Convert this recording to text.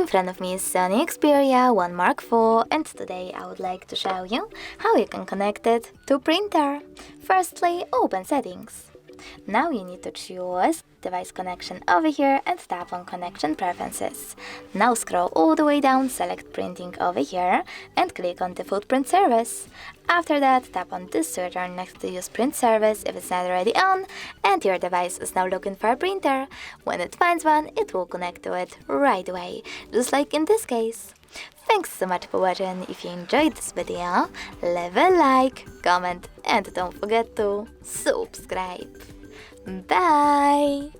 front of me is SONY Xperia 1 Mark IV, and today I would like to show you how you can connect it to printer. Firstly, open Settings. Now you need to choose Device Connection over here and tap on Connection Preferences. Now scroll all the way down, select Printing over here and click on Default Print Service. After that, tap on this switcher next to Use Print Service if it's not already on, and your device is now looking for a printer. When it finds one, it will connect to it right away, just like in this case. Thanks so much for watching. If you enjoyed this video, leave a like, comment, and don't forget to subscribe. Bye!